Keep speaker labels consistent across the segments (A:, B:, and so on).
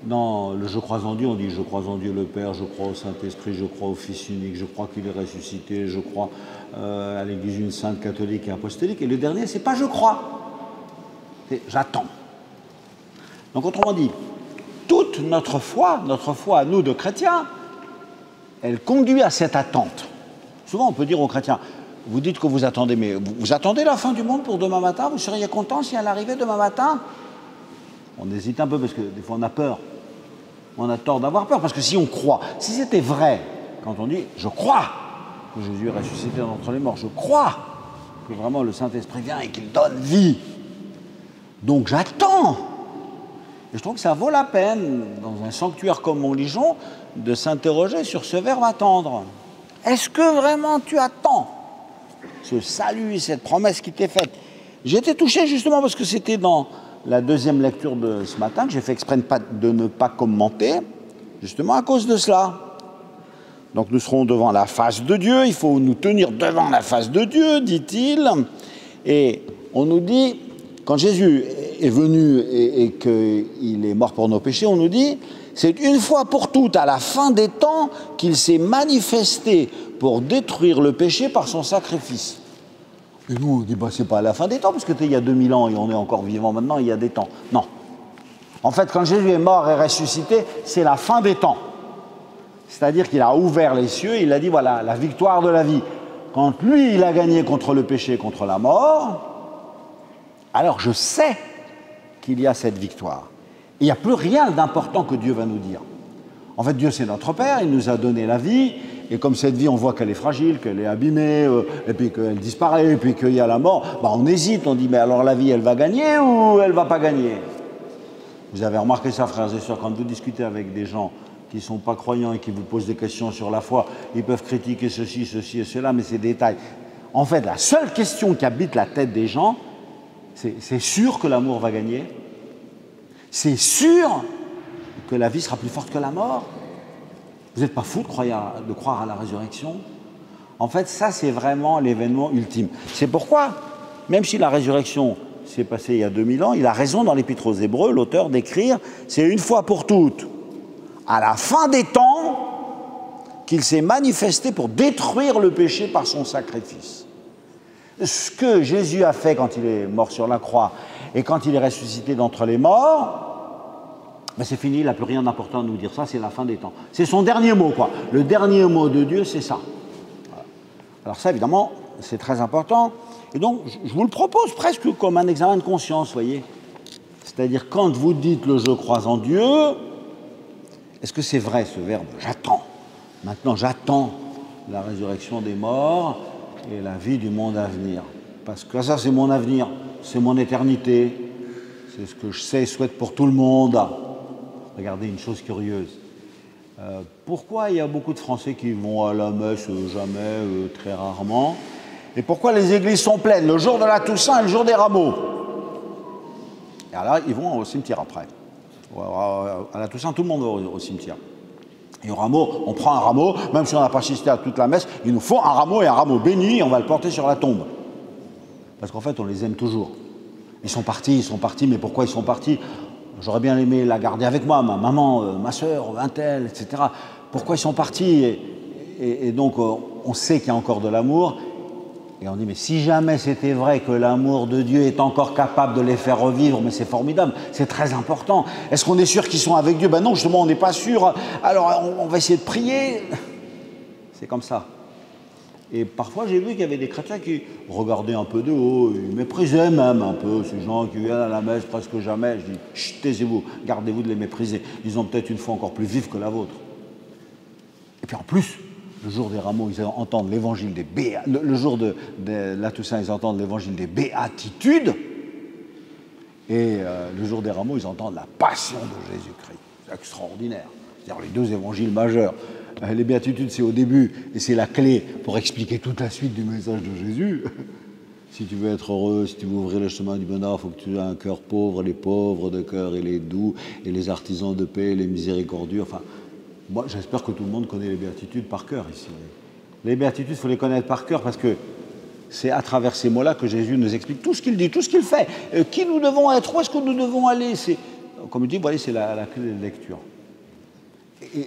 A: Dans le je crois en Dieu, on dit je crois en Dieu le Père, je crois au Saint-Esprit, je crois au Fils unique, je crois qu'il est ressuscité, je crois à l'Église une sainte, catholique et apostolique. Et le dernier, c'est pas je crois, c'est j'attends. Donc autrement dit, toute notre foi à nous de chrétiens, elle conduit à cette attente. Souvent on peut dire aux chrétiens, vous dites que vous attendez, mais vous attendez la fin du monde pour demain matin, vous seriez content si elle arrivait demain matin? On hésite un peu parce que des fois on a peur. On a tort d'avoir peur, parce que si on croit, si c'était vrai, quand on dit « je crois que Jésus est ressuscité d'entre les morts, je crois que vraiment le Saint-Esprit vient et qu'il donne vie, donc j'attends ». Et je trouve que ça vaut la peine, dans un sanctuaire comme Montligeon, de s'interroger sur ce verbe « attendre ». Est-ce que vraiment tu attends ce salut, cette promesse qui t'est faite? J'ai été touché justement parce que c'était dans la deuxième lecture de ce matin, que j'ai fait exprès de ne pas commenter, justement à cause de cela. Donc nous serons devant la face de Dieu, il faut nous tenir devant la face de Dieu, dit-il. Et on nous dit, quand Jésus est venu et qu'il est mort pour nos péchés, on nous dit, c'est une fois pour toutes, à la fin des temps, qu'il s'est manifesté pour détruire le péché par son sacrifice. Et nous, on dit, bah, c'est pas à la fin des temps, parce que il y a 2000 ans et on est encore vivant maintenant, il y a des temps. Non. En fait, quand Jésus est mort et ressuscité, c'est la fin des temps. C'est-à-dire qu'il a ouvert les cieux, il a dit, voilà, la victoire de la vie. Quand lui, il a gagné contre le péché, contre la mort, alors je sais qu'il y a cette victoire. Il n'y a plus rien d'important que Dieu va nous dire. En fait, Dieu, c'est notre Père, il nous a donné la vie, et comme cette vie, on voit qu'elle est fragile, qu'elle est abîmée, et puis qu'elle disparaît, et puis qu'il y a la mort, bah on hésite, on dit, mais alors la vie, elle va gagner ou elle ne va pas gagner? Vous avez remarqué ça, frères et sœurs, quand vous discutez avec des gens qui ne sont pas croyants et qui vous posent des questions sur la foi, ils peuvent critiquer ceci, ceci et cela, mais c'est des détails. En fait, la seule question qui habite la tête des gens, c'est sûr que l'amour va gagner? C'est sûr que la vie sera plus forte que la mort? Vous n'êtes pas fou de croire à la résurrection? En fait, ça, c'est vraiment l'événement ultime. C'est pourquoi, même si la résurrection s'est passée il y a 2000 ans, il a raison dans l'Épître aux Hébreux, l'auteur, d'écrire « c'est une fois pour toutes, à la fin des temps, qu'il s'est manifesté pour détruire le péché par son sacrifice. » Ce que Jésus a fait quand il est mort sur la croix et quand il est ressuscité d'entre les morts, ben c'est fini, il n'a plus rien d'important à nous dire. Ça, c'est la fin des temps. C'est son dernier mot, quoi. Le dernier mot de Dieu, c'est ça. Voilà. Alors ça, évidemment, c'est très important. Et donc, je vous le propose presque comme un examen de conscience, vous voyez. C'est-à-dire, quand vous dites le « je crois en Dieu », est-ce que c'est vrai, ce verbe « j'attends ». Maintenant, j'attends la résurrection des morts et la vie du monde à venir. Parce que ça, c'est mon avenir, c'est mon éternité, c'est ce que je sais et souhaite pour tout le monde. Regardez une chose curieuse. Pourquoi il y a beaucoup de Français qui vont à la messe jamais, très rarement? Et pourquoi les églises sont pleines le jour de la Toussaint et le jour des rameaux? Et alors, ils vont au cimetière après. À la Toussaint, tout le monde va au cimetière. Et au rameau, on prend un rameau, même si on n'a pas assisté à toute la messe, il nous faut un rameau et un rameau béni, et on va le porter sur la tombe. Parce qu'en fait, on les aime toujours. Ils sont partis, mais pourquoi ils sont partis? J'aurais bien aimé la garder avec moi, ma maman, ma sœur, un tel, etc. Pourquoi ils sont partis? Et donc, on sait qu'il y a encore de l'amour. Et on dit, mais si jamais c'était vrai que l'amour de Dieu est encore capable de les faire revivre, mais c'est formidable, c'est très important. Est-ce qu'on est sûr qu'ils sont avec Dieu? Ben non, justement, on n'est pas sûr. Alors, on va essayer de prier. C'est comme ça. Et parfois, j'ai vu qu'il y avait des chrétiens qui regardaient un peu de haut, ils méprisaient même un peu ces gens qui viennent à la messe presque jamais. Je dis, chut, taisez-vous, gardez-vous de les mépriser. Ils ont peut-être une foi encore plus vive que la vôtre. Et puis en plus, le jour des rameaux, ils entendent l'évangile des béatitudes. Le jour de la Toussaint, ils entendent l'évangile des béatitudes. Et le jour des rameaux, ils entendent la passion de Jésus-Christ. C'est extraordinaire. C'est-à-dire les deux évangiles majeurs. Les béatitudes, c'est au début, et c'est la clé pour expliquer toute la suite du message de Jésus. Si tu veux être heureux, si tu veux ouvrir le chemin du bonheur, il faut que tu aies un cœur pauvre, les pauvres de cœur et les doux, et les artisans de paix, les miséricordieux. Enfin, moi, j'espère que tout le monde connaît les béatitudes par cœur ici. Les béatitudes, il faut les connaître par cœur parce que c'est à travers ces mots-là que Jésus nous explique tout ce qu'il dit, tout ce qu'il fait, qui nous devons être, où est-ce que nous devons aller. comme je dis, vous voyez, c'est la clé de lecture.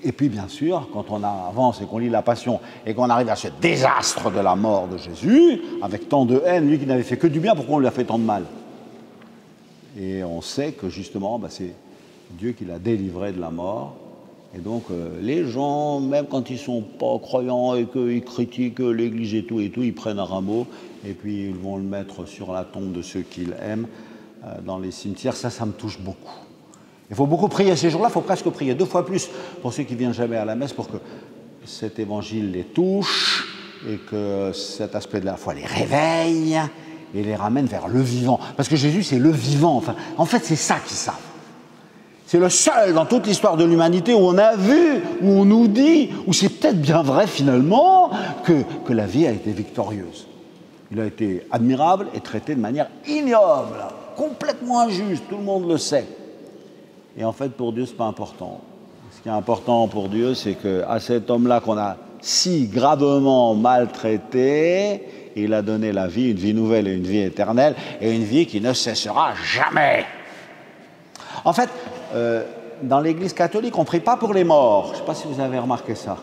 A: Et puis, bien sûr, quand on avance et qu'on lit la Passion et qu'on arrive à ce désastre de la mort de Jésus, avec tant de haine, lui qui n'avait fait que du bien, pourquoi on lui a fait tant de mal? Et on sait que, justement, c'est Dieu qui l'a délivré de la mort. Et donc, les gens, même quand ils ne sont pas croyants et qu'ils critiquent l'Église et tout, ils prennent un rameau et puis ils vont le mettre sur la tombe de ceux qu'ils aiment dans les cimetières. Ça me touche beaucoup. Il faut beaucoup prier ces jours-là, il faut presque prier 2 fois plus pour ceux qui ne viennent jamais à la messe pour que cet évangile les touche et que cet aspect de la foi les réveille et les ramène vers le vivant. Parce que Jésus, c'est le vivant. Enfin, en fait, c'est ça qu'ils savent. C'est le seul dans toute l'histoire de l'humanité où on a vu, où on nous dit, où c'est peut-être bien vrai finalement, que la vie a été victorieuse. Il a été admirable et traité de manière ignoble, complètement injuste, tout le monde le sait. Et en fait, pour Dieu, ce n'est pas important. Ce qui est important pour Dieu, c'est qu'à cet homme-là qu'on a si gravement maltraité, il a donné la vie, une vie nouvelle et une vie éternelle, et une vie qui ne cessera jamais. En fait, dans l'Église catholique, on ne prie pas pour les morts. Je ne sais pas si vous avez remarqué ça.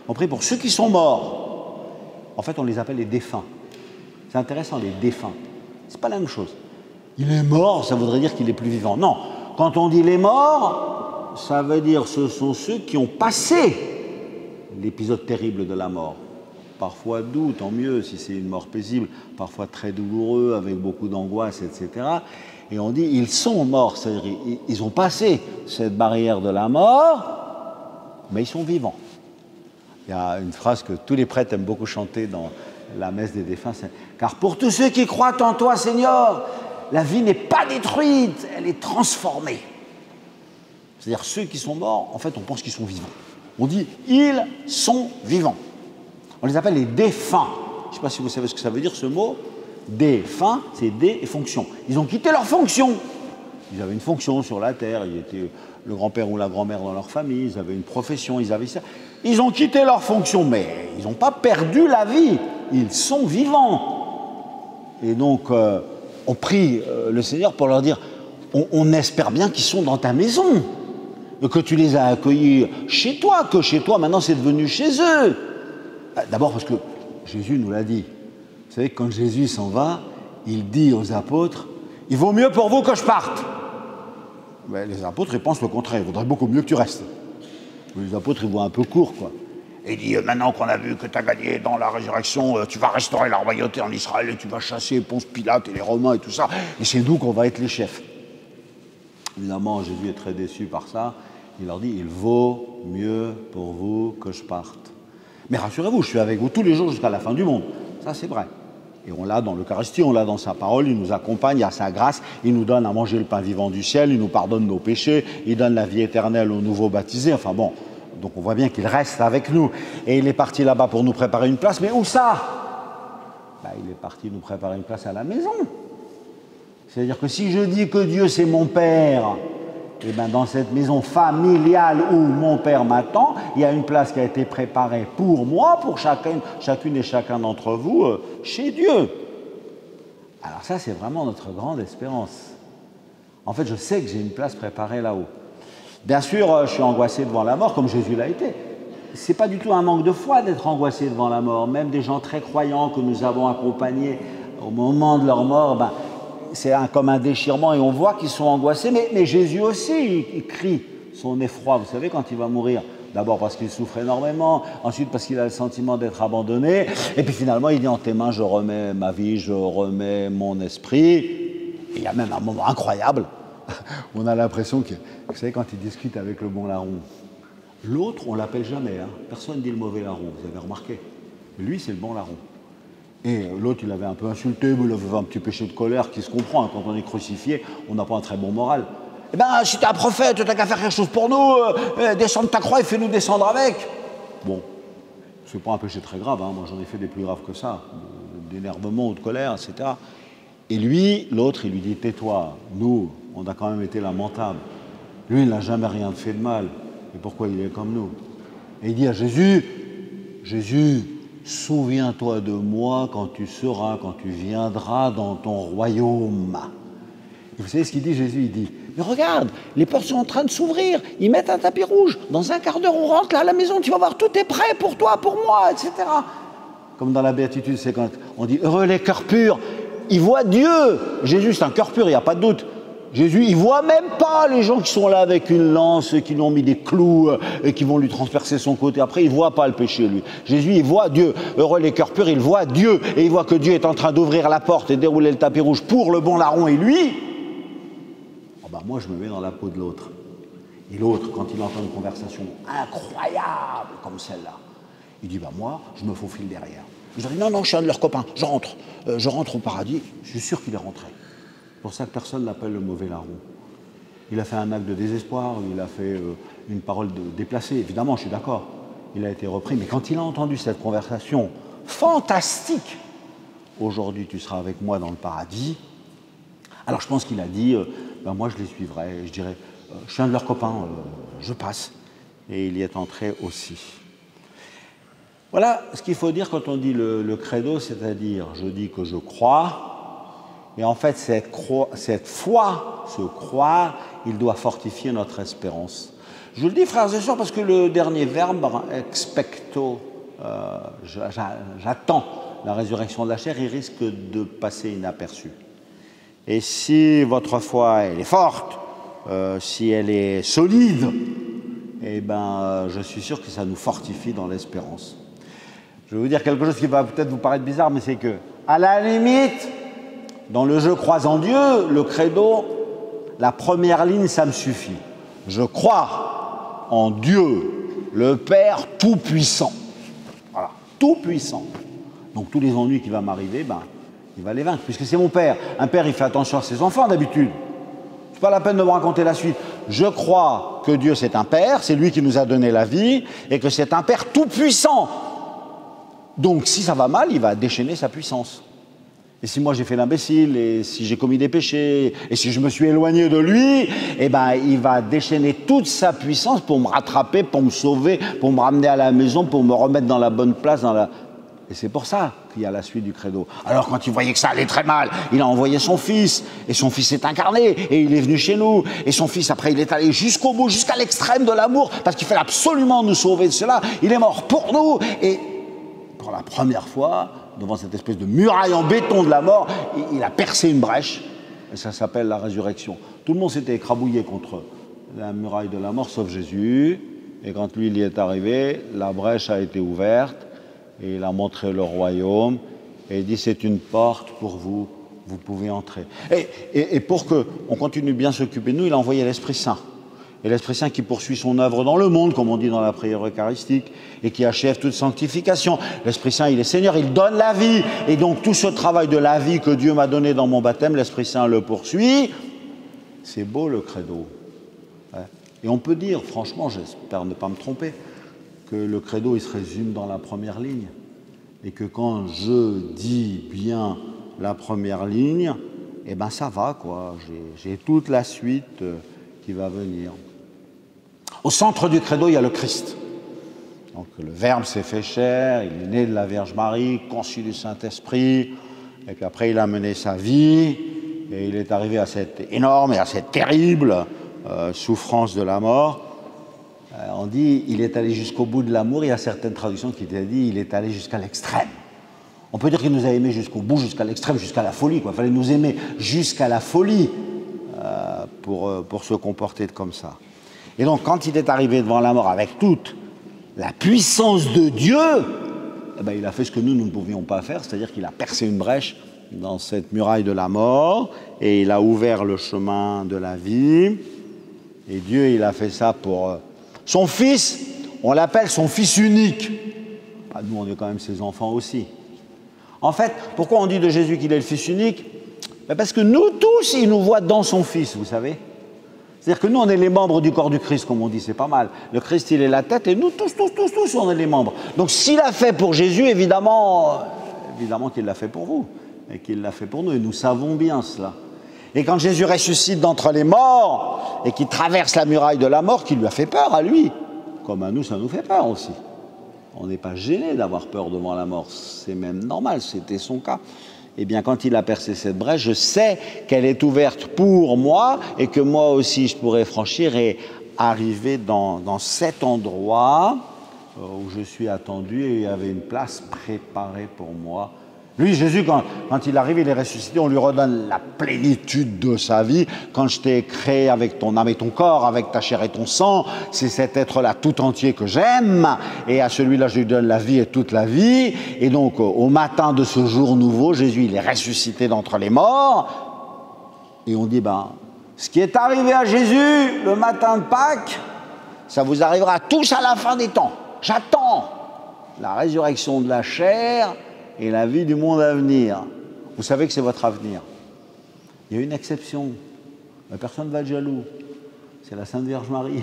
A: On prie pour ceux qui sont morts. En fait, on les appelle les défunts. C'est intéressant, les défunts. Ce n'est pas la même chose. Il est mort, ça voudrait dire qu'il est plus vivant. Non. Quand on dit les morts, ça veut dire ce sont ceux qui ont passé l'épisode terrible de la mort. Parfois doux, tant mieux si c'est une mort paisible, parfois très douloureux, avec beaucoup d'angoisse, etc. Et on dit, ils sont morts, c'est-à-dire ils ont passé cette barrière de la mort, mais ils sont vivants. Il y a une phrase que tous les prêtres aiment beaucoup chanter dans la messe des défunts, c'est « Car pour tous ceux qui croient en toi, Seigneur, la vie n'est pas détruite, elle est transformée. » C'est-à-dire ceux qui sont morts, en fait, on pense qu'ils sont vivants. On dit « Ils sont vivants ». On les appelle les défunts. Je ne sais pas si vous savez ce que ça veut dire, ce mot. Défunts, c'est dé et fonction. Ils ont quitté leur fonction. Ils avaient une fonction sur la terre, ils étaient le grand-père ou la grand-mère dans leur famille, ils avaient une profession, ils avaient ça. Ils ont quitté leur fonction, mais ils n'ont pas perdu la vie. Ils sont vivants. Et donc, on prie le Seigneur pour leur dire, on espère bien qu'ils sont dans ta maison, que tu les as accueillis chez toi, que chez toi, maintenant, c'est devenu chez eux. D'abord parce que Jésus nous l'a dit. Vous savez que quand Jésus s'en va, il dit aux apôtres, « Il vaut mieux pour vous que je parte. » Mais les apôtres, ils pensent le contraire. Il vaudrait beaucoup mieux que tu restes. Mais les apôtres, ils voient un peu court, quoi. Et il dit, maintenant qu'on a vu que tu as gagné dans la résurrection, tu vas restaurer la royauté en Israël et tu vas chasser Ponce Pilate et les Romains et tout ça. Et c'est nous qu'on va être les chefs. Évidemment, Jésus est très déçu par ça. Il leur dit, il vaut mieux pour vous que je parte. Mais rassurez-vous, je suis avec vous tous les jours jusqu'à la fin du monde. Ça, c'est vrai. Et on l'a dans l'Eucharistie, on l'a dans sa parole, il nous accompagne à sa grâce, il nous donne à manger le pain vivant du ciel, il nous pardonne nos péchés, il donne la vie éternelle aux nouveaux baptisés. Enfin bon, donc on voit bien qu'il reste avec nous. Et il est parti là-bas pour nous préparer une place, mais où ça? Il est parti nous préparer une place à la maison. C'est-à-dire que si je dis que Dieu c'est mon Père, et bien dans cette maison familiale où mon Père m'attend, il y a une place qui a été préparée pour moi, pour chacune et chacun d'entre vous, chez Dieu. Alors ça, c'est vraiment notre grande espérance. En fait, je sais que j'ai une place préparée là-haut. Bien sûr, je suis angoissé devant la mort, comme Jésus l'a été. Ce n'est pas du tout un manque de foi d'être angoissé devant la mort. Même des gens très croyants que nous avons accompagnés au moment de leur mort, c'est comme un déchirement et on voit qu'ils sont angoissés, mais Jésus aussi, il crie son effroi, vous savez, quand il va mourir. D'abord parce qu'il souffre énormément, ensuite parce qu'il a le sentiment d'être abandonné, et puis finalement il dit, en tes mains je remets ma vie, je remets mon esprit. Et il y a même un moment incroyable, où on a l'impression que, vous savez, quand il discute avec le bon larron, l'autre on ne l'appelle jamais, personne ne dit le mauvais larron, vous avez remarqué. Lui c'est le bon larron. Et l'autre, il avait un peu insulté, mais il avait un petit péché de colère qui se comprend. Quand on est crucifié, on n'a pas un très bon moral. Eh bien, si tu es un prophète, tu n'as qu'à faire quelque chose pour nous, descends de ta croix et fais-nous descendre avec. Bon, c'est pas un péché très grave, moi j'en ai fait des plus graves que ça, d'énervement ou de colère, etc. Et lui, l'autre, il lui dit, tais-toi, nous, on a quand même été lamentables. Lui, il n'a jamais rien fait de mal. Et pourquoi il est comme nous? Et il dit à Jésus, Jésus, souviens-toi de moi quand tu viendras dans ton royaume. Et vous savez ce qu'il dit, Jésus? Il dit, mais regarde, les portes sont en train de s'ouvrir, ils mettent un tapis rouge, dans un quart d'heure on rentre là à la maison, tu vas voir, tout est prêt pour toi, pour moi, etc. Comme dans la béatitude, c'est quand on dit « heureux les cœurs purs », ils voient Dieu. Jésus, c'est un cœur pur, il n'y a pas de doute. Jésus, il ne voit même pas les gens qui sont là avec une lance, qui lui ont mis des clous et qui vont lui transpercer son côté. Après, il ne voit pas le péché, lui. Jésus, il voit Dieu. Heureux les cœurs purs, il voit Dieu. Et il voit que Dieu est en train d'ouvrir la porte et dérouler le tapis rouge pour le bon larron et lui. Oh ben, moi, je me mets dans la peau de l'autre. Et l'autre, quand il entend une conversation incroyable comme celle-là, il dit, moi, je me faufile derrière. Je dis, non, je suis un de leurs copains, je rentre au paradis. Je suis sûr qu'il est rentré. C'est pour ça que personne l'appelle le mauvais larron. Il a fait un acte de désespoir, il a fait une parole déplacée, évidemment, je suis d'accord. Il a été repris, mais quand il a entendu cette conversation fantastique, aujourd'hui tu seras avec moi dans le paradis, alors je pense qu'il a dit, moi je les suivrai, je dirais, je suis un de leurs copains, je passe. Et il y est entré aussi. Voilà ce qu'il faut dire quand on dit le credo, c'est-à-dire je dis que je crois, et en fait cette foi, ce croire, il doit fortifier notre espérance. Je vous le dis, frères et sœurs, parce que le dernier verbe, expecto, j'attends la résurrection de la chair, il risque de passer inaperçu. Et si votre foi elle est forte, si elle est solide, eh ben, je suis sûr que ça nous fortifie dans l'espérance. Je vais vous dire quelque chose qui va peut-être vous paraître bizarre, mais c'est que, à la limite, dans le « je crois en Dieu », le credo, la première ligne, ça me suffit. Je crois en Dieu, le Père Tout-Puissant. Voilà, Tout-Puissant. Donc tous les ennuis qui vont m'arriver, il va les vaincre, puisque c'est mon Père. Un père, il fait attention à ses enfants d'habitude. C'est pas la peine de me raconter la suite. Je crois que Dieu, c'est un Père, c'est lui qui nous a donné la vie, et que c'est un Père Tout-Puissant. Donc, si ça va mal, il va déchaîner sa puissance. Et si moi j'ai fait l'imbécile, et si j'ai commis des péchés, et si je me suis éloigné de lui, eh ben, il va déchaîner toute sa puissance pour me rattraper, pour me sauver, pour me ramener à la maison, pour me remettre dans la bonne place. Et c'est pour ça qu'il y a la suite du credo. Alors, quand il voyait que ça allait très mal, il a envoyé son fils, et son fils est incarné, et il est venu chez nous, et son fils, après, il est allé jusqu'au bout, jusqu'à l'extrême de l'amour, parce qu'il fallait absolument nous sauver de cela. Il est mort pour nous, et pour la première fois, devant cette espèce de muraille en béton de la mort, il a percé une brèche, et ça s'appelle la résurrection. Tout le monde s'était écrabouillé contre la muraille de la mort, sauf Jésus, et quand lui, il y est arrivé, la brèche a été ouverte, et il a montré le royaume, et il dit, c'est une porte pour vous, vous pouvez entrer. Et pour qu'on continue bien s'occuper de nous, il a envoyé l'Esprit Saint. Et l'Esprit Saint qui poursuit son œuvre dans le monde, comme on dit dans la prière eucharistique, et qui achève toute sanctification. L'Esprit Saint, il est Seigneur, il donne la vie. Et donc tout ce travail de la vie que Dieu m'a donné dans mon baptême, l'Esprit Saint le poursuit. C'est beau le credo. Et on peut dire, franchement, j'espère ne pas me tromper, que le credo, il se résume dans la première ligne. Et que quand je dis bien la première ligne, eh ben ça va, quoi. J'ai toute la suite qui va venir. Au centre du credo, il y a le Christ. Donc le Verbe s'est fait chair, il est né de la Vierge Marie, conçu du Saint-Esprit, et puis après il a mené sa vie, et il est arrivé à cette énorme et à cette terrible souffrance de la mort. On dit il est allé jusqu'au bout de l'amour, il y a certaines traductions qui disent il est allé jusqu'à l'extrême. On peut dire qu'il nous a aimés jusqu'au bout, jusqu'à l'extrême, jusqu'à la folie, quoi. Il fallait nous aimer jusqu'à la folie pour se comporter comme ça. Et donc, quand il est arrivé devant la mort avec toute la puissance de Dieu, eh ben, il a fait ce que nous ne pouvions pas faire, c'est-à-dire qu'il a percé une brèche dans cette muraille de la mort et il a ouvert le chemin de la vie. Et Dieu, il a fait ça pour son Fils, on l'appelle son Fils unique. Nous, on est quand même ses enfants aussi. En fait, pourquoi on dit de Jésus qu'il est le Fils unique ? Parce que nous tous, il nous voit dans son Fils, vous savez. C'est-à-dire que nous, on est les membres du corps du Christ, comme on dit, c'est pas mal. Le Christ, il est la tête, et nous, tous, on est les membres. Donc, s'il l'a fait pour Jésus, évidemment qu'il l'a fait pour vous, et qu'il l'a fait pour nous, et nous savons bien cela. Et quand Jésus ressuscite d'entre les morts, et qu'il traverse la muraille de la mort, qui lui a fait peur à lui, comme à nous, ça nous fait peur aussi. On n'est pas gêné d'avoir peur devant la mort, c'est même normal, c'était son cas. eh bien, quand il a percé cette brèche, je sais qu'elle est ouverte pour moi et que moi aussi, je pourrais franchir et arriver dans cet endroit où je suis attendu et il y avait une place préparée pour moi. Lui, Jésus, quand il arrive, il est ressuscité, on lui redonne la plénitude de sa vie. Quand je t'ai créé avec ton âme et ton corps, avec ta chair et ton sang, c'est cet être-là tout entier que j'aime. Et à celui-là, je lui donne la vie et toute la vie. Et donc, au matin de ce jour nouveau, Jésus, il est ressuscité d'entre les morts. Et on dit, ce qui est arrivé à Jésus le matin de Pâques, ça vous arrivera tous à la fin des temps. J'attends la résurrection de la chair et la vie du monde à venir. Vous savez que c'est votre avenir. Il y a une exception. Personne ne va être jaloux. C'est la Sainte Vierge Marie.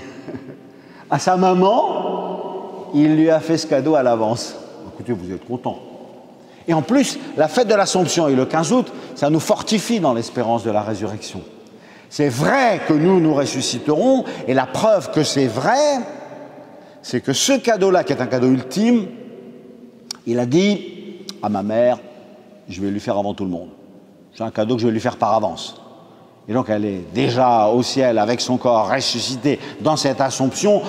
A: À sa maman, il lui a fait ce cadeau à l'avance. Écoutez, vous êtes contents. Et en plus, la fête de l'Assomption et le 15 août, ça nous fortifie dans l'espérance de la résurrection. C'est vrai que nous ressusciterons, et la preuve que c'est vrai, c'est que ce cadeau-là, qui est un cadeau ultime, il a dit à ma mère, je vais lui faire avant tout le monde. C'est un cadeau que je vais lui faire par avance. Et donc elle est déjà au ciel avec son corps ressuscité dans cette Assomption.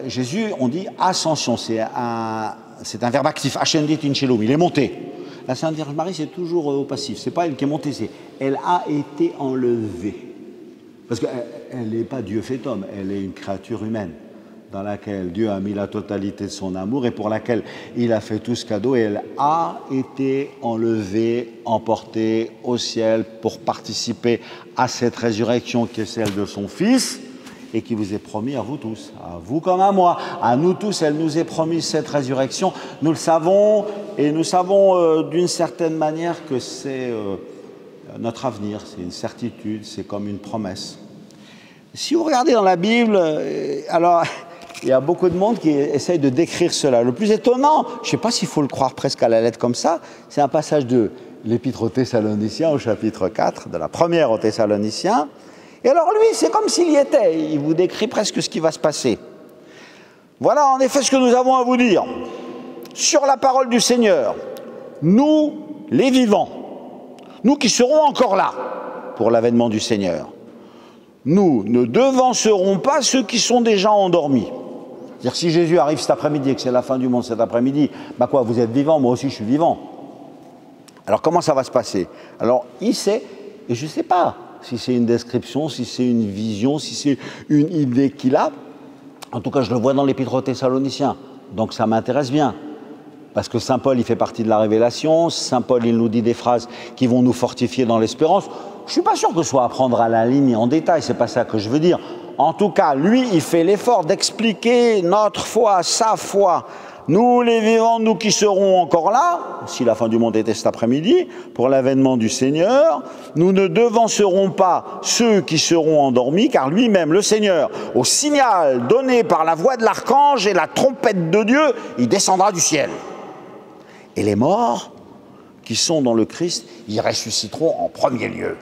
A: Jésus, on dit ascension, c'est un verbe actif, ascendit in cielo, il est monté. La Sainte Vierge Marie, c'est toujours au passif, c'est pas elle qui est montée, c'est elle a été enlevée. Parce qu'elle n'est pas Dieu fait homme, elle est une créature humaine, dans laquelle Dieu a mis la totalité de son amour et pour laquelle il a fait tout ce cadeau. Et elle a été enlevée, emportée au ciel pour participer à cette résurrection qui est celle de son Fils et qui vous est promis à vous tous, à vous comme à moi. À nous tous, elle nous est promise cette résurrection. Nous le savons et nous savons d'une certaine manière que c'est notre avenir, c'est une certitude, c'est comme une promesse. Si vous regardez dans la Bible, alors... il y a beaucoup de monde qui essaye de décrire cela. Le plus étonnant, je ne sais pas s'il faut le croire presque à la lettre comme ça, c'est un passage de l'Épître aux Thessaloniciens au chapitre 4, de la première aux Thessaloniciens. Et alors lui, c'est comme s'il y était, il vous décrit presque ce qui va se passer. Voilà en effet ce que nous avons à vous dire. Sur la parole du Seigneur, nous, les vivants, nous qui serons encore là pour l'avènement du Seigneur, nous ne devancerons pas ceux qui sont déjà endormis. C'est-à-dire que si Jésus arrive cet après-midi et que c'est la fin du monde cet après-midi, vous êtes vivant, moi aussi je suis vivant. Alors comment ça va se passer? Alors il sait, et je ne sais pas si c'est une description, si c'est une vision, si c'est une idée qu'il a. En tout cas, je le vois dans l'Épître aux Thessaloniciens, donc ça m'intéresse bien. Parce que Saint Paul, il fait partie de la révélation, Saint Paul, il nous dit des phrases qui vont nous fortifier dans l'espérance. Je ne suis pas sûr que ce soit à prendre à la ligne en détail, c'est pas ça que je veux dire. En tout cas, lui, il fait l'effort d'expliquer notre foi, sa foi. Nous, les vivants, nous qui serons encore là, si la fin du monde était cet après-midi, pour l'avènement du Seigneur, nous ne devancerons pas ceux qui seront endormis, car lui-même, le Seigneur, au signal donné par la voix de l'archange et la trompette de Dieu, il descendra du ciel. Et les morts qui sont dans le Christ, ils ressusciteront en premier lieu.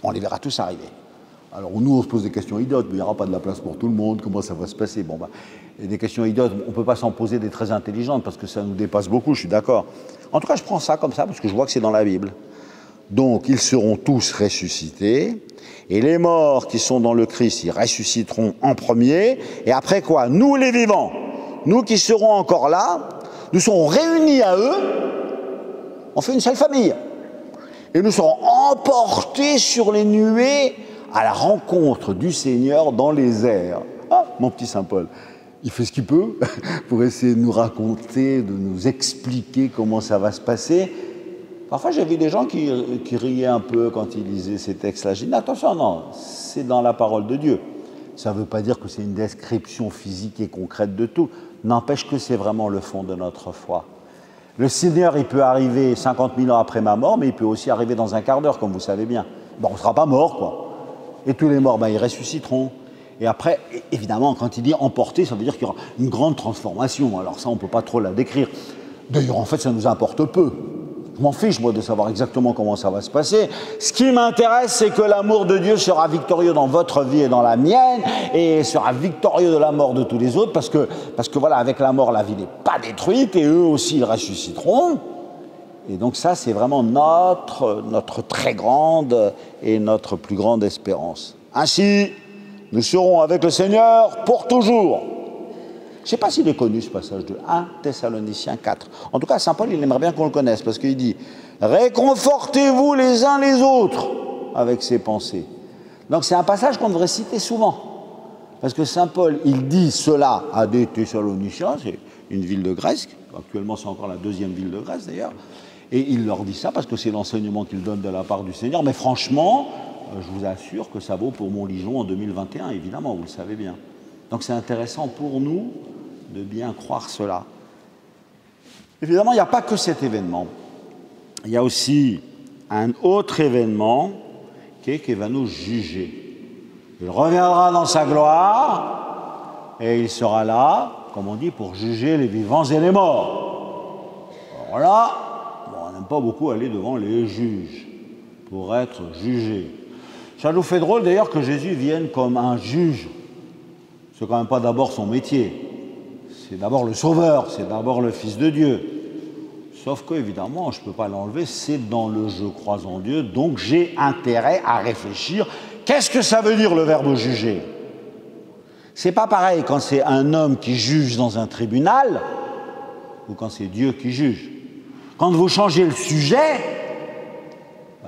A: On les verra tous arriver. Alors nous, on se pose des questions idiotes, mais il n'y aura pas de la place pour tout le monde, comment ça va se passer? Et des questions idiotes, on ne peut pas s'en poser des très intelligentes, parce que ça nous dépasse beaucoup, je suis d'accord. En tout cas, je prends ça comme ça, parce que je vois que c'est dans la Bible. Donc, ils seront tous ressuscités, et les morts qui sont dans le Christ, ils ressusciteront en premier, et après quoi? Nous, les vivants, nous qui serons encore là, nous serons réunis à eux, on fait une seule famille. Et nous serons emportés sur les nuées à la rencontre du Seigneur dans les airs. Ah, mon petit Saint Paul, il fait ce qu'il peut pour essayer de nous raconter, de nous expliquer comment ça va se passer. Parfois, j'ai vu des gens qui riaient un peu quand ils lisaient ces textes-là. J'ai dit, attention, non, c'est dans la parole de Dieu. Ça ne veut pas dire que c'est une description physique et concrète de tout. N'empêche que c'est vraiment le fond de notre foi. Le Seigneur, il peut arriver 50 000 ans après ma mort, mais il peut aussi arriver dans un quart d'heure, comme vous savez bien. On ne sera pas mort, quoi. Et tous les morts, ils ressusciteront. Et après, évidemment, quand il dit emporter, ça veut dire qu'il y aura une grande transformation. Alors ça, on ne peut pas trop la décrire. D'ailleurs, en fait, ça nous importe peu. Je m'en fiche, moi, de savoir exactement comment ça va se passer. Ce qui m'intéresse, c'est que l'amour de Dieu sera victorieux dans votre vie et dans la mienne, et sera victorieux de la mort de tous les autres, parce que voilà, avec la mort, la vie n'est pas détruite, et eux aussi, ils ressusciteront. Et donc ça, c'est vraiment notre très grande et notre plus grande espérance. Ainsi, nous serons avec le Seigneur pour toujours. Je ne sais pas s'il est connu ce passage de 1 Thessaloniciens 4. En tout cas, saint Paul, il aimerait bien qu'on le connaisse, parce qu'il dit « Réconfortez-vous les uns les autres avec ces pensées ». Donc c'est un passage qu'on devrait citer souvent. Parce que saint Paul, il dit cela à des Thessaloniciens, c'est une ville de Grèce, actuellement c'est encore la deuxième ville de Grèce d'ailleurs, et il leur dit ça parce que c'est l'enseignement qu'il donne de la part du Seigneur. Mais franchement, je vous assure que ça vaut pour Montligeon en 2021, évidemment, vous le savez bien. Donc c'est intéressant pour nous de bien croire cela. Évidemment, il n'y a pas que cet événement. Il y a aussi un autre événement qui va nous juger. Il reviendra dans sa gloire et il sera là, comme on dit, pour juger les vivants et les morts. Alors là, on n'aime pas beaucoup aller devant les juges pour être jugé. Ça nous fait drôle d'ailleurs que Jésus vienne comme un juge. C'est quand même pas d'abord son métier. C'est d'abord le Sauveur, c'est d'abord le Fils de Dieu. Sauf que, évidemment, je ne peux pas l'enlever, c'est dans le « je crois en Dieu », donc j'ai intérêt à réfléchir. Qu'est-ce que ça veut dire le verbe « juger » ? C'est pas pareil quand c'est un homme qui juge dans un tribunal ou quand c'est Dieu qui juge. Quand vous changez le sujet,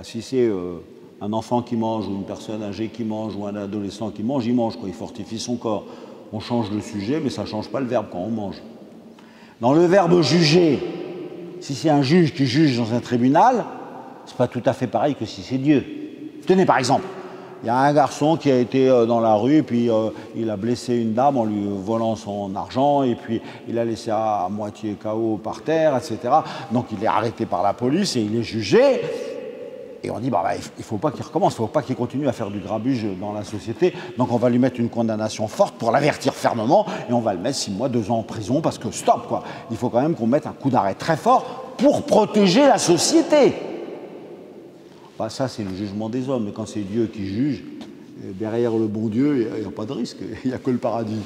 A: si c'est un enfant qui mange ou une personne âgée qui mange ou un adolescent qui mange, il mange, quoi, il fortifie son corps. On change le sujet, mais ça ne change pas le verbe quand on mange. Dans le verbe « juger », si c'est un juge qui juge dans un tribunal, ce n'est pas tout à fait pareil que si c'est Dieu. Tenez, par exemple, il y a un garçon qui a été dans la rue, et puis il a blessé une dame en lui volant son argent, et puis il l'a laissé à moitié KO par terre, etc. Donc il est arrêté par la police et il est jugé. Et on dit, il ne faut pas qu'il recommence, il ne faut pas qu'il continue à faire du grabuge dans la société. Donc on va lui mettre une condamnation forte pour l'avertir fermement, et on va le mettre 6 mois, 2 ans en prison, parce que stop, quoi. Il faut quand même qu'on mette un coup d'arrêt très fort pour protéger la société. Ça, c'est le jugement des hommes, mais quand c'est Dieu qui juge, derrière le bon Dieu, il n'y a pas de risque, il n'y a que le paradis.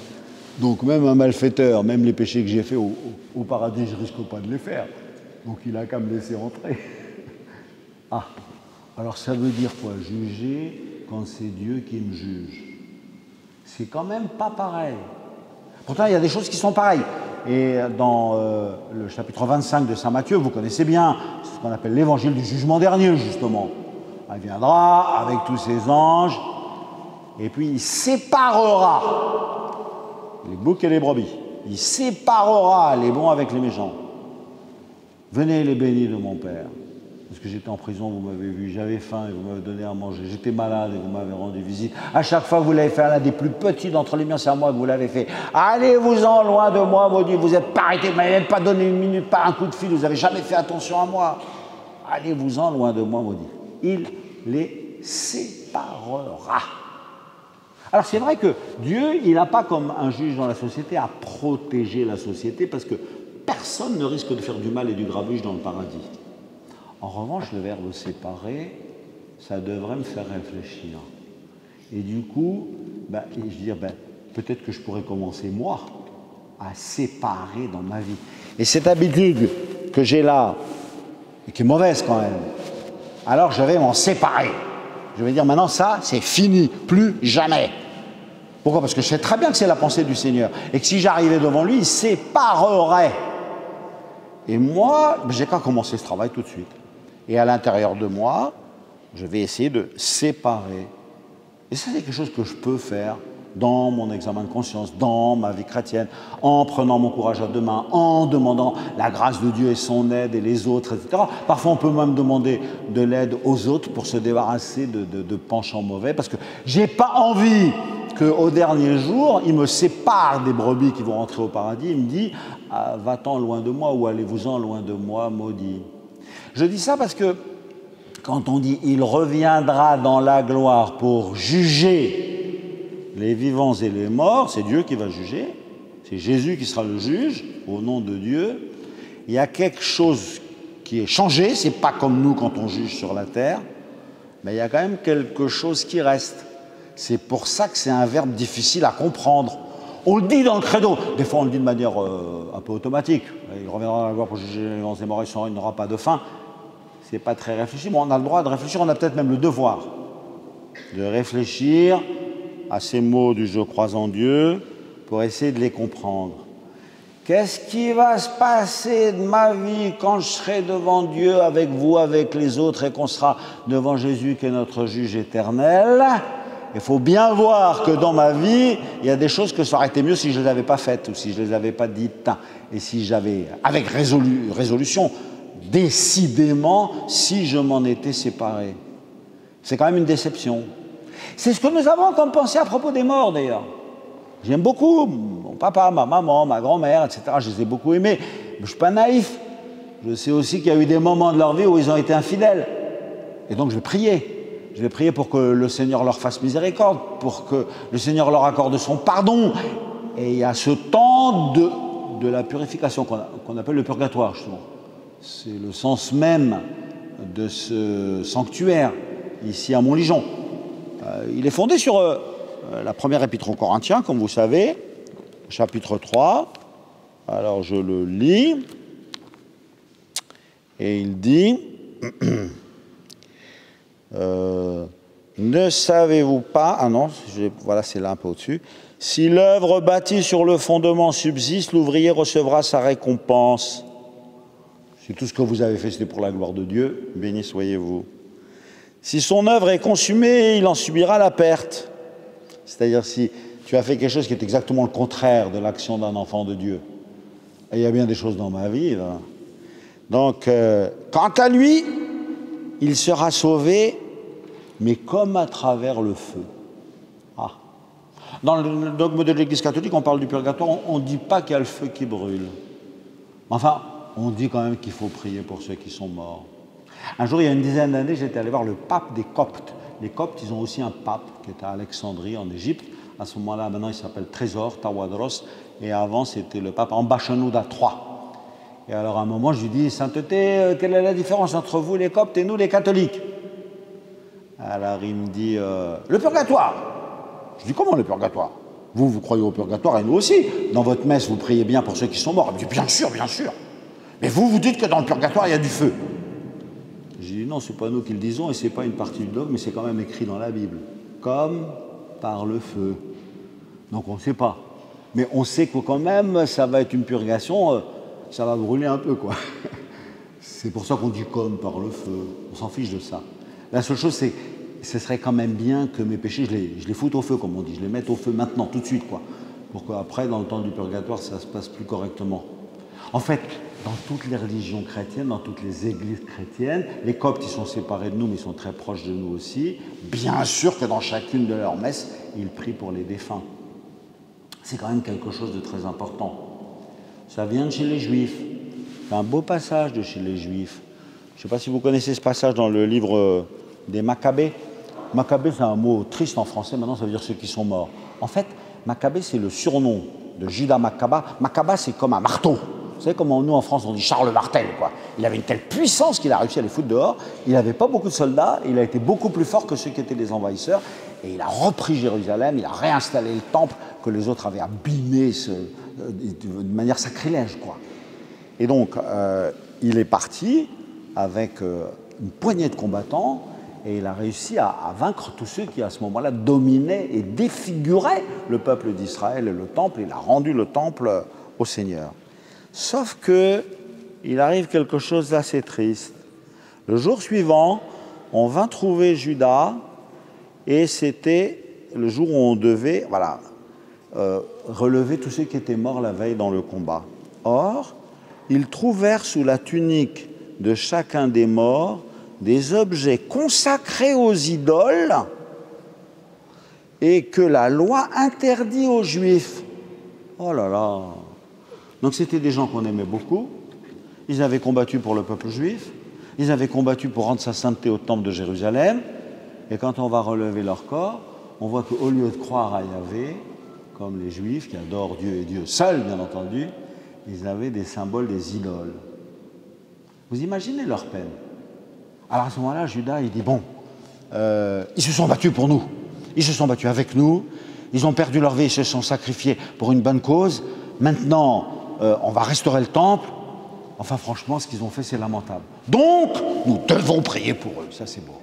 A: Donc même un malfaiteur, même les péchés que j'ai faits au paradis, je ne risque pas de les faire. Donc il n'a qu'à me laisser entrer. Alors ça veut dire quoi, juger quand c'est Dieu qui me juge? C'est quand même pas pareil. Pourtant, il y a des choses qui sont pareilles. Et dans le chapitre 25 de saint Matthieu, vous connaissez bien, c'est ce qu'on appelle l'évangile du jugement dernier, justement. Il viendra avec tous ses anges, et puis il séparera les boucs et les brebis. Il séparera les bons avec les méchants. Venez les bénis de mon Père. Parce que j'étais en prison, vous m'avez vu, j'avais faim et vous m'avez donné à manger, j'étais malade et vous m'avez rendu visite. À chaque fois que vous l'avez fait à l'un des plus petits d'entre les miens, c'est à moi que vous l'avez fait. Allez-vous-en loin de moi, maudit, vous n'êtes pas arrêté, vous ne m'avez même pas donné une minute, pas un coup de fil, vous n'avez jamais fait attention à moi. Allez-vous-en loin de moi, maudit. Il les séparera. Alors c'est vrai que Dieu, il n'a pas comme un juge dans la société à protéger la société, parce que personne ne risque de faire du mal et du grabuge dans le paradis. En revanche, le verbe « séparer », ça devrait me faire réfléchir. Et du coup, je veux dire, peut-être que je pourrais commencer, moi, à séparer dans ma vie. Et cette habitude que j'ai là, et qui est mauvaise quand même, alors je vais m'en séparer. Je vais dire, maintenant, ça, c'est fini, plus jamais. Pourquoi? Parce que je sais très bien que c'est la pensée du Seigneur. Et que si j'arrivais devant lui, il séparerait. Et moi, j'ai qu'à commencer ce travail tout de suite. Et à l'intérieur de moi, je vais essayer de séparer. Et ça, c'est quelque chose que je peux faire dans mon examen de conscience, dans ma vie chrétienne, en prenant mon courage à deux mains, en demandant la grâce de Dieu et son aide et les autres, etc. Parfois, on peut même demander de l'aide aux autres pour se débarrasser de penchants mauvais, parce que je n'ai pas envie qu'au dernier jour, il me sépare des brebis qui vont rentrer au paradis. Il me dit « Va-t'en loin de moi » ou « Allez-vous-en loin de moi, maudit ». Je dis ça parce que quand on dit « il reviendra dans la gloire pour juger les vivants et les morts », c'est Dieu qui va juger, c'est Jésus qui sera le juge, au nom de Dieu. Il y a quelque chose qui est changé, c'est pas comme nous quand on juge sur la terre, mais il y a quand même quelque chose qui reste. C'est pour ça que c'est un verbe difficile à comprendre. On le dit dans le credo. Des fois, on le dit de manière un peu automatique. Il reviendra dans la gloire pour juger les vivants et morts, il n'aura pas de fin. C'est pas très réfléchi, mais on a le droit de réfléchir, on a peut-être même le devoir de réfléchir à ces mots du « je crois en Dieu » pour essayer de les comprendre. Qu'est-ce qui va se passer de ma vie quand je serai devant Dieu, avec vous, avec les autres, et qu'on sera devant Jésus qui est notre juge éternel? Il faut bien voir que dans ma vie, il y a des choses que ça aurait été mieux si je ne les avais pas faites, ou si je ne les avais pas dites, et si j'avais, avec résolution, décidément, si je m'en étais séparé. C'est quand même une déception. C'est ce que nous avons comme pensée à propos des morts, d'ailleurs. J'aime beaucoup mon papa, ma maman, ma grand-mère, etc. Je les ai beaucoup aimés. Mais je ne suis pas naïf. Je sais aussi qu'il y a eu des moments de leur vie où ils ont été infidèles. Et donc je vais prier. Je vais prier pour que le Seigneur leur fasse miséricorde, pour que le Seigneur leur accorde son pardon. Et il y a ce temps de la purification qu'on appelle le purgatoire, justement. C'est le sens même de ce sanctuaire, ici à Montligeon. Il est fondé sur la première épître aux Corinthiens, comme vous savez, chapitre 3. Alors je le lis. Et il dit... ne savez-vous pas... Ah non, voilà, c'est là un peu au-dessus. Si l'œuvre bâtie sur le fondement subsiste, l'ouvrier recevra sa récompense. Si tout ce que vous avez fait, c'était pour la gloire de Dieu, béni soyez-vous. Si son œuvre est consumée, il en subira la perte. C'est-à-dire si tu as fait quelque chose qui est exactement le contraire de l'action d'un enfant de Dieu. Et il y a bien des choses dans ma vie. Là. Donc, quant à lui, il sera sauvé, mais comme à travers le feu. Ah. Dans le dogme de l'Église catholique, on parle du purgatoire, on ne dit pas qu'il y a le feu qui brûle. Enfin, on dit quand même qu'il faut prier pour ceux qui sont morts. Un jour, il y a une dizaine d'années, j'étais allé voir le pape des Coptes. Les Coptes, ils ont aussi un pape qui est à Alexandrie, en Égypte. À ce moment-là, maintenant, il s'appelle Trésor, Tawadros. Et avant, c'était le pape Ambachenouda III. Et alors, à un moment, je lui dis, Sainteté, quelle est la différence entre vous, les Coptes, et nous, les catholiques? Alors, il me dit, le purgatoire. Je dis, comment le purgatoire? Vous croyez au purgatoire, et nous aussi. Dans votre messe, vous priez bien pour ceux qui sont morts. Il me dit, bien sûr, bien sûr. Mais vous dites que dans le purgatoire, il y a du feu. J'ai dit non, ce n'est pas nous qui le disons et ce n'est pas une partie du dogme, mais c'est quand même écrit dans la Bible. Comme par le feu. Donc on ne sait pas. Mais on sait que quand même, ça va être une purgation, ça va brûler un peu, quoi. C'est pour ça qu'on dit comme par le feu. On s'en fiche de ça. La seule chose, c'est ce serait quand même bien que mes péchés, je les foute au feu, comme on dit. Je les mette au feu maintenant, tout de suite, quoi. Pour qu'après, dans le temps du purgatoire, ça se passe plus correctement. En fait, dans toutes les religions chrétiennes, dans toutes les églises chrétiennes, les Coptes, ils sont séparés de nous, mais ils sont très proches de nous aussi. Bien sûr que dans chacune de leurs messes, ils prient pour les défunts. C'est quand même quelque chose de très important. Ça vient de chez les Juifs. C'est un beau passage de chez les Juifs. Je ne sais pas si vous connaissez ce passage dans le livre des Maccabées. Maccabée, c'est un mot triste en français, maintenant ça veut dire ceux qui sont morts. En fait, Maccabée, c'est le surnom de Judas Maccaba. Maccaba, c'est comme un marteau. Vous savez comment nous, en France, on dit Charles Martel, quoi. Il avait une telle puissance qu'il a réussi à les foutre dehors. Il n'avait pas beaucoup de soldats. Il a été beaucoup plus fort que ceux qui étaient les envahisseurs. Et il a repris Jérusalem. Il a réinstallé le temple que les autres avaient abîmé de manière sacrilège, quoi. Et donc, il est parti avec une poignée de combattants et il a réussi à vaincre tous ceux qui, à ce moment-là, dominaient et défiguraient le peuple d'Israël et le temple. Il a rendu le temple au Seigneur. Sauf qu'il arrive quelque chose d'assez triste. Le jour suivant, on vint trouver Judas et c'était le jour où on devait relever tous ceux qui étaient morts la veille dans le combat. Or, ils trouvèrent sous la tunique de chacun des morts des objets consacrés aux idoles et que la loi interdit aux Juifs. Oh là là! Donc c'était des gens qu'on aimait beaucoup, ils avaient combattu pour le peuple juif, ils avaient combattu pour rendre sa sainteté au temple de Jérusalem, et quand on va relever leur corps, on voit qu'au lieu de croire à Yahvé, comme les Juifs qui adorent Dieu et Dieu seul, bien entendu, ils avaient des symboles des idoles. Vous imaginez leur peine? Alors à ce moment-là, Judas, il dit, bon, ils se sont battus pour nous, ils se sont battus avec nous, ils ont perdu leur vie, ils se sont sacrifiés pour une bonne cause. Maintenant, on va restaurer le temple. Enfin, franchement, ce qu'ils ont fait, c'est lamentable. Donc, nous devons prier pour eux. Ça, c'est beau.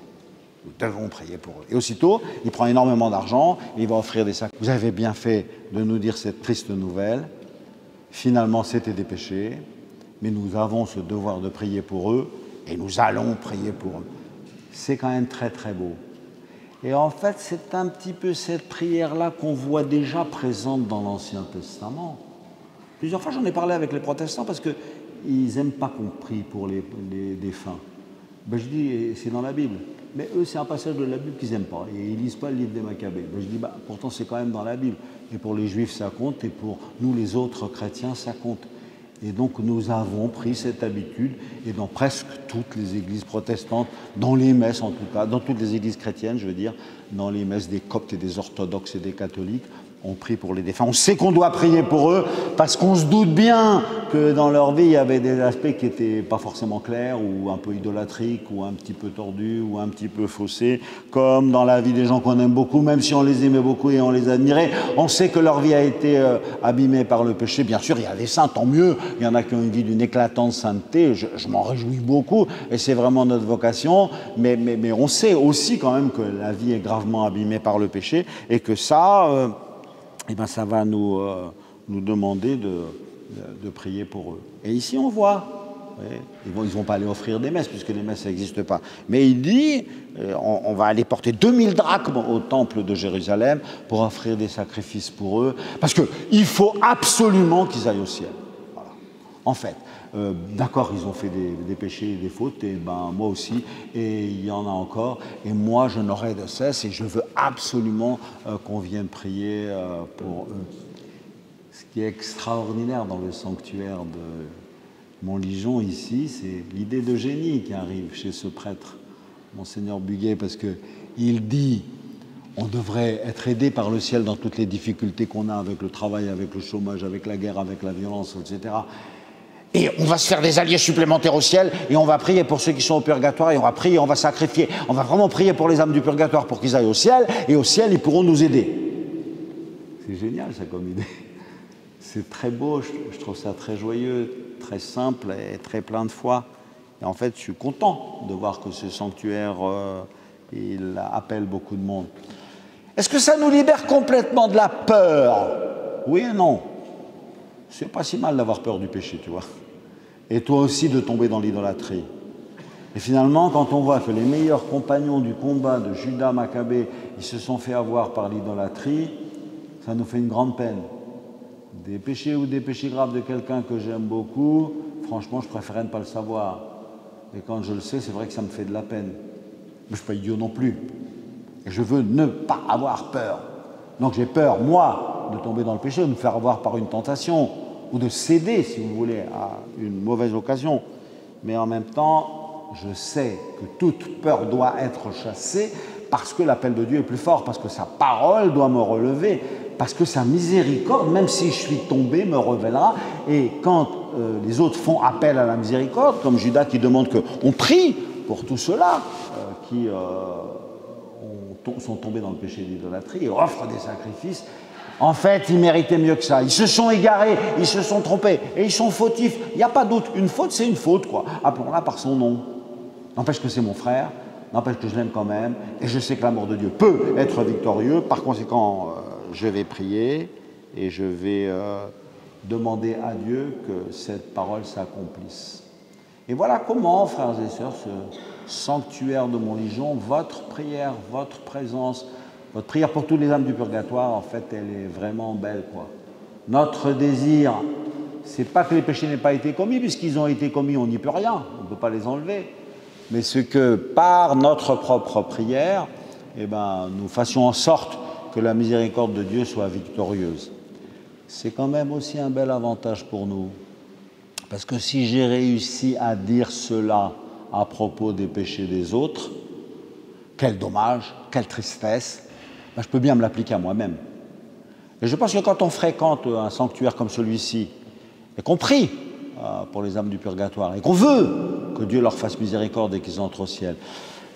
A: Nous devons prier pour eux. Et aussitôt, il prend énormément d'argent, il va offrir des sacs. Vous avez bien fait de nous dire cette triste nouvelle. Finalement, c'était des péchés, mais nous avons ce devoir de prier pour eux, et nous allons prier pour eux. C'est quand même très, très beau. Et en fait, c'est un petit peu cette prière-là qu'on voit déjà présente dans l'Ancien Testament. Plusieurs fois, j'en ai parlé avec les protestants parce qu'ils n'aiment pas qu'on prie pour les défunts. Ben, je dis, c'est dans la Bible. Mais eux, c'est un passage de la Bible qu'ils n'aiment pas. Et ils ne lisent pas le livre des Maccabées. Ben, je dis, pourtant, c'est quand même dans la Bible. Et pour les Juifs, ça compte. Et pour nous, les autres chrétiens, ça compte. Et donc, nous avons pris cette habitude. Et dans presque toutes les églises protestantes, dans les messes en tout cas, dans toutes les églises chrétiennes, je veux dire, dans les messes des coptes et des orthodoxes et des catholiques, on prie pour les défunts. On sait qu'on doit prier pour eux parce qu'on se doute bien que dans leur vie, il y avait des aspects qui n'étaient pas forcément clairs ou un peu idolâtriques ou un petit peu tordus ou un petit peu faussés, comme dans la vie des gens qu'on aime beaucoup, même si on les aimait beaucoup et on les admirait. On sait que leur vie a été abîmée par le péché. Bien sûr, il y a des saints, tant mieux. Il y en a qui ont une vie d'une éclatante sainteté. Je m'en réjouis beaucoup et c'est vraiment notre vocation. Mais on sait aussi quand même que la vie est gravement abîmée par le péché et que ça... eh bien, ça va nous demander de prier pour eux. Et ici, on voit, ils ne vont pas aller offrir des messes, puisque les messes, ça n'existe pas. Mais il dit, on va aller porter 2000 drachmes au temple de Jérusalem pour offrir des sacrifices pour eux, parce qu'il faut absolument qu'ils aillent au ciel. Voilà. En fait, d'accord, ils ont fait des péchés et des fautes, et ben moi aussi, et il y en a encore, et moi je n'aurai de cesse, et je veux absolument qu'on vienne prier pour eux. Ce qui est extraordinaire dans le sanctuaire de Montligeon ici, c'est l'idée de génie qui arrive chez ce prêtre, Monseigneur Buguet, parce qu'il dit on devrait être aidé par le ciel dans toutes les difficultés qu'on a avec le travail, avec le chômage, avec la guerre, avec la violence, etc. Et on va se faire des alliés supplémentaires au ciel, et on va prier pour ceux qui sont au purgatoire, et on va prier, on va sacrifier. On va vraiment prier pour les âmes du purgatoire pour qu'ils aillent au ciel, et au ciel, ils pourront nous aider. C'est génial, ça, comme idée. C'est très beau, je trouve ça très joyeux, très simple et très plein de foi. Et en fait, je suis content de voir que ce sanctuaire, il appelle beaucoup de monde. Est-ce que ça nous libère complètement de la peur? Oui et non. C'est pas si mal d'avoir peur du péché, tu vois. Et toi aussi de tomber dans l'idolâtrie. Et finalement, quand on voit que les meilleurs compagnons du combat de Judas Maccabée, ils se sont fait avoir par l'idolâtrie, ça nous fait une grande peine. Des péchés ou des péchés graves de quelqu'un que j'aime beaucoup, franchement, je préférais ne pas le savoir. Et quand je le sais, c'est vrai que ça me fait de la peine. Mais je ne suis pas idiot non plus. Et je veux ne pas avoir peur. Donc j'ai peur, moi, de tomber dans le péché, de me faire avoir par une tentation, ou de céder, si vous voulez, à une mauvaise occasion. Mais en même temps, je sais que toute peur doit être chassée parce que l'appel de Dieu est plus fort, parce que sa parole doit me relever, parce que sa miséricorde, même si je suis tombé, me révélera. Et quand les autres font appel à la miséricorde, comme Judas qui demande qu'on prie pour tous ceux-là qui sont tombés dans le péché d'idolâtrie et offrent des sacrifices, en fait, ils méritaient mieux que ça. Ils se sont égarés, ils se sont trompés, et ils sont fautifs. Il n'y a pas d'autre. Une faute, c'est une faute, quoi. Appelons-la par son nom. N'empêche que c'est mon frère, n'empêche que je l'aime quand même, et je sais que l'amour de Dieu peut être victorieux. Par conséquent, je vais prier, et je vais demander à Dieu que cette parole s'accomplisse. Et voilà comment, frères et sœurs, ce sanctuaire de Montligeon, votre prière, votre présence, votre prière pour toutes les âmes du purgatoire, en fait, elle est vraiment belle, quoi. Notre désir, c'est pas que les péchés n'aient pas été commis, puisqu'ils ont été commis, on n'y peut rien, on ne peut pas les enlever. Mais c'est que par notre propre prière, eh ben, nous fassions en sorte que la miséricorde de Dieu soit victorieuse. C'est quand même aussi un bel avantage pour nous. Parce que si j'ai réussi à dire cela à propos des péchés des autres, quel dommage, quelle tristesse, ben je peux bien me l'appliquer à moi-même. Et je pense que quand on fréquente un sanctuaire comme celui-ci, et qu'on prie pour les âmes du purgatoire, et qu'on veut que Dieu leur fasse miséricorde et qu'ils entrent au ciel,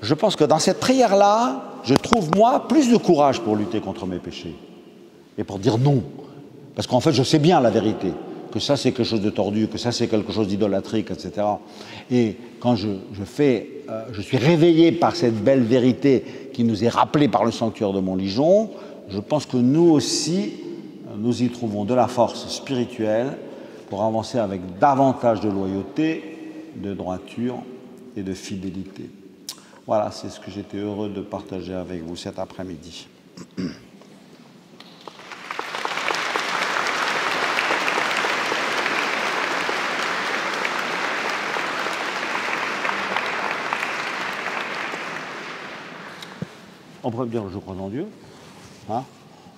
A: je pense que dans cette prière-là, je trouve, moi, plus de courage pour lutter contre mes péchés. et pour dire non. Parce qu'en fait, je sais bien la vérité, que ça c'est quelque chose de tordu, que ça c'est quelque chose d'idolâtrique, etc. Et quand je suis réveillé par cette belle vérité qui nous est rappelée par le sanctuaire de Montligeon, je pense que nous aussi, nous y trouvons de la force spirituelle pour avancer avec davantage de loyauté, de droiture et de fidélité. Voilà, c'est ce que j'étais heureux de partager avec vous cet après-midi. On pourrait dire « je crois en Dieu ». Hein?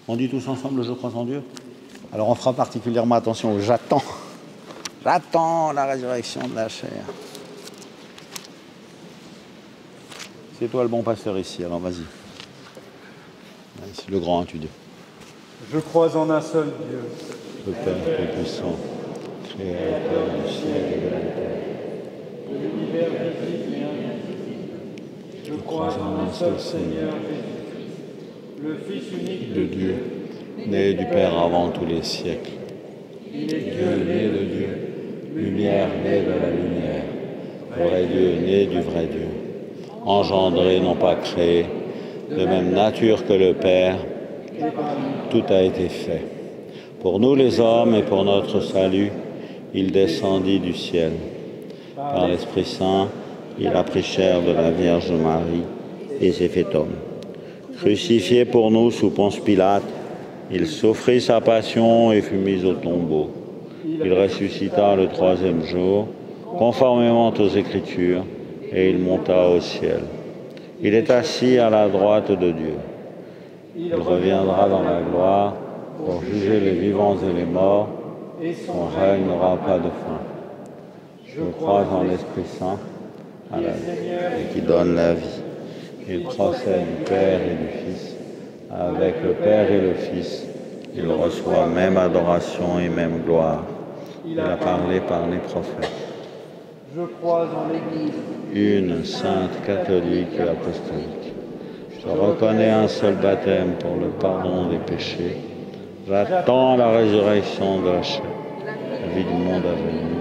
A: On dit tous ensemble « je crois en Dieu ». Alors on fera particulièrement attention au « j'attends ». J'attends la résurrection de la chair. C'est toi le bon pasteur ici, alors vas-y. C'est le grand, tu dis.
B: Je crois en un seul Dieu,
A: le Père Tout-Puissant, Créateur du ciel et de la terre.
B: de l'univers visible et invisible. Je crois en un seul Seigneur Jésus, le Fils unique de Dieu,
A: né du Père avant tous les siècles.
B: Il est
A: Dieu né de Dieu, lumière née de la lumière, vrai Dieu né du vrai Dieu, engendré non pas créé, de même nature que le Père, tout a été fait. Pour nous les hommes et pour notre salut, il descendit du ciel. Par l'Esprit Saint, il a pris chair de la Vierge Marie et s'est fait homme. Crucifié pour nous sous Ponce Pilate, il s'offrit sa passion et fut mis au tombeau. Il ressuscita le troisième jour, conformément aux Écritures, et il monta au ciel. Il est assis à la droite de Dieu. Il reviendra dans la gloire pour juger les vivants et les morts. Son règne n'aura pas de fin. Je crois en l'Esprit Saint, et qui donne la vie. Il procède du Père et du Fils. Avec le Père et le Fils, il reçoit même adoration et même gloire. Il a parlé par les prophètes.
B: Je crois en l'Église,
A: Une sainte catholique et apostolique. Je reconnais un seul baptême pour le pardon des péchés. J'attends la résurrection de la chair, la vie du monde à venir.